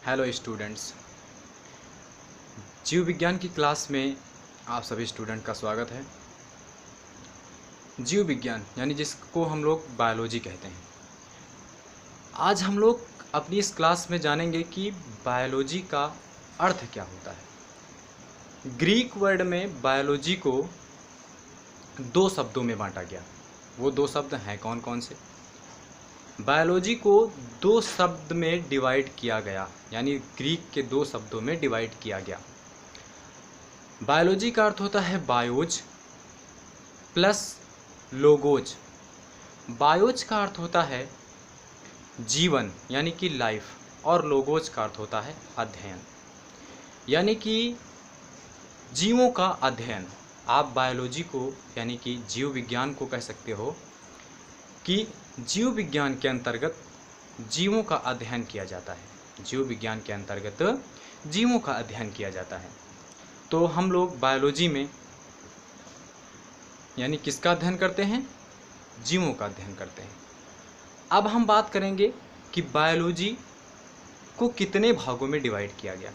Hello students, जीव विज्ञान की क्लास में आप सभी स्टूडेंट का स्वागत है। जीव विज्ञान यानी जिसको हम लोग बायोलॉजी कहते हैं। आज हम लोग अपनी इस क्लास में जानेंगे कि बायोलॉजी का अर्थ क्या होता है। ग्रीक वर्ड में बायोलॉजी को दो शब्दों में बांटा गया। वो दो शब्द हैं कौन कौन से? बायोलॉजी को दो शब्द में डिवाइड किया गया, यानी ग्रीक के दो शब्दों में डिवाइड किया गया। बायोलॉजी का अर्थ होता है बायोज प्लस लोगोज। बायोज का अर्थ होता है जीवन यानी कि लाइफ, और लोगोज का अर्थ होता है अध्ययन, यानी कि जीवों का अध्ययन। आप बायोलॉजी को यानी कि जीव विज्ञान को कह सकते हो कि जीव विज्ञान के अंतर्गत जीवों का अध्ययन किया जाता है। जीव विज्ञान के अंतर्गत जीवों का अध्ययन किया जाता है। तो हम लोग बायोलॉजी में यानी किसका अध्ययन करते हैं? जीवों का अध्ययन करते हैं। अब हम बात करेंगे कि बायोलॉजी को कितने भागों में डिवाइड किया गया।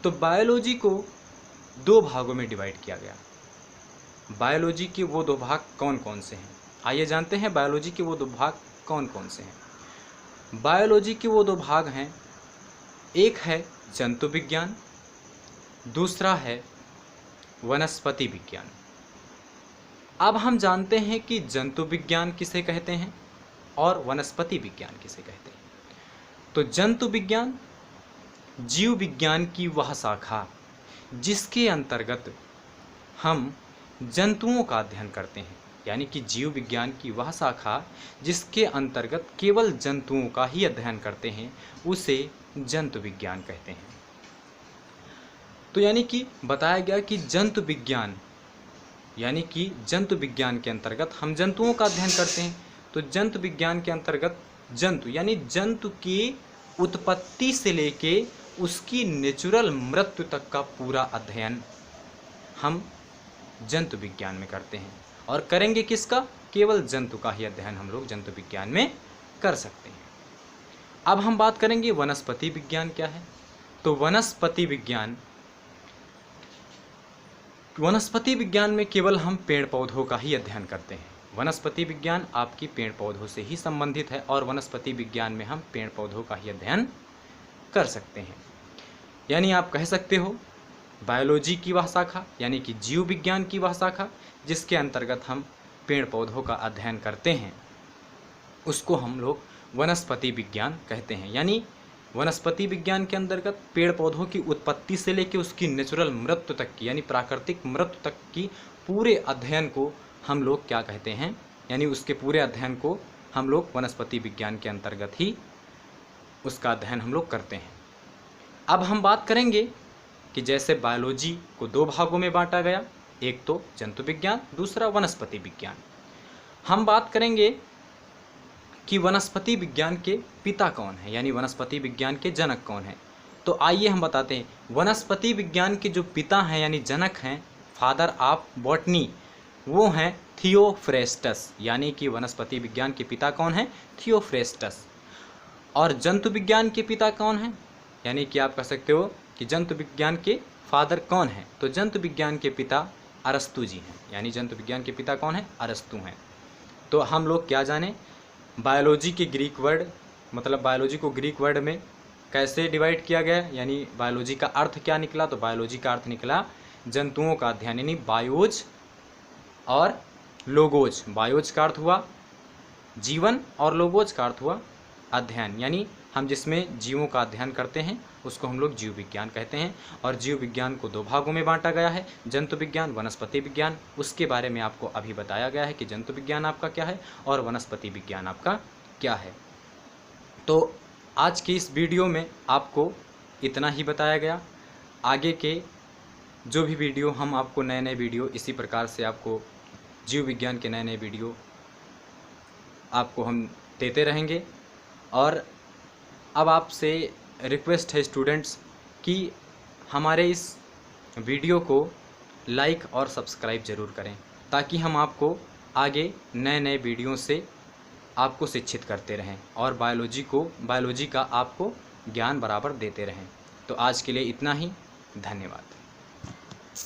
तो बायोलॉजी को दो भागों में डिवाइड किया गया। बायोलॉजी के वो दो भाग कौन कौन से हैं? आइए जानते हैं बायोलॉजी के वो दो भाग कौन कौन से हैं। बायोलॉजी के वो दो भाग हैं, एक है जंतु विज्ञान, दूसरा है वनस्पति विज्ञान। अब हम जानते हैं कि जंतु विज्ञान किसे कहते हैं और वनस्पति विज्ञान किसे कहते हैं। तो जंतु विज्ञान जीव विज्ञान की वह शाखा जिसके अंतर्गत हम जंतुओं का अध्ययन करते हैं, यानी कि जीव विज्ञान की वह शाखा जिसके अंतर्गत केवल जंतुओं का ही अध्ययन करते हैं, उसे जंतु विज्ञान कहते हैं। तो यानी कि बताया गया कि जंतु विज्ञान यानी कि जंतु विज्ञान के अंतर्गत हम जंतुओं का अध्ययन करते हैं। तो जंतु विज्ञान के अंतर्गत जंतु यानी जंतु की उत्पत्ति से लेके उसकी नेचुरल मृत्यु तक का पूरा अध्ययन हम जंतु विज्ञान में करते हैं। और करेंगे किसका? केवल जंतु का ही अध्ययन हम लोग जंतु विज्ञान में कर सकते हैं। अब हम बात करेंगे वनस्पति विज्ञान क्या है। तो वनस्पति विज्ञान में केवल हम पेड़ पौधों का ही अध्ययन करते हैं। वनस्पति विज्ञान आपकी पेड़ पौधों से ही संबंधित है और वनस्पति विज्ञान में हम पेड़ पौधों का ही अध्ययन कर सकते हैं। यानी आप कह सकते हो बायोलॉजी की वह शाखा यानी कि जीव विज्ञान की वह शाखा जिसके अंतर्गत हम पेड़ पौधों का अध्ययन करते हैं, उसको हम लोग वनस्पति विज्ञान कहते हैं। यानी वनस्पति विज्ञान के अंतर्गत पेड़ पौधों की उत्पत्ति से लेकर उसकी नेचुरल मृत्यु तक की यानी प्राकृतिक मृत्यु तक की पूरे अध्ययन को हम लोग क्या कहते हैं, यानी उसके पूरे अध्ययन को हम लोग वनस्पति विज्ञान के अंतर्गत ही उसका अध्ययन हम लोग करते हैं। अब हम बात करेंगे कि जैसे बायोलॉजी को दो भागों में बांटा गया, एक तो जंतु विज्ञान, दूसरा वनस्पति विज्ञान। हम बात करेंगे कि वनस्पति विज्ञान के पिता कौन है, यानी वनस्पति विज्ञान के जनक कौन है। तो आइए हम बताते हैं वनस्पति विज्ञान के जो पिता हैं यानी जनक हैं, फादर ऑफ बॉटनी, वो हैं थियोफ्रेस्टस। यानी कि वनस्पति विज्ञान के पिता कौन है? थियोफ्रेस्टस। और जंतु विज्ञान के पिता कौन हैं? यानी कि आप कह सकते हो कि जंतु विज्ञान के फादर कौन है? तो जंतु विज्ञान के पिता अरस्तु जी हैं। यानी जंतु विज्ञान के पिता कौन है? अरस्तु हैं। तो हम लोग क्या जाने बायोलॉजी के ग्रीक वर्ड, मतलब बायोलॉजी को ग्रीक वर्ड में कैसे डिवाइड किया गया, यानी बायोलॉजी का अर्थ क्या निकला। तो बायोलॉजी का अर्थ निकला जंतुओं का अध्ययन, यानी बायोज और लोगोज। बायोज का अर्थ हुआ जीवन और लोगोज का अर्थ हुआ अध्ययन, यानी हम जिसमें जीवों का अध्ययन करते हैं उसको हम लोग जीव विज्ञान कहते हैं। और जीव विज्ञान को दो भागों में बांटा गया है, जंतु विज्ञान, वनस्पति विज्ञान। उसके बारे में आपको अभी बताया गया है कि जंतु विज्ञान आपका क्या है और वनस्पति विज्ञान आपका क्या है। तो आज की इस वीडियो में आपको इतना ही बताया गया। आगे के जो भी वीडियो हम आपको नए नए वीडियो इसी प्रकार से आपको जीव विज्ञान के नए नए वीडियो आपको हम देते रहेंगे। और अब आपसे रिक्वेस्ट है स्टूडेंट्स कि हमारे इस वीडियो को लाइक और सब्सक्राइब ज़रूर करें, ताकि हम आपको आगे नए नए वीडियो से आपको शिक्षित करते रहें और बायोलॉजी का आपको ज्ञान बराबर देते रहें। तो आज के लिए इतना ही। धन्यवाद।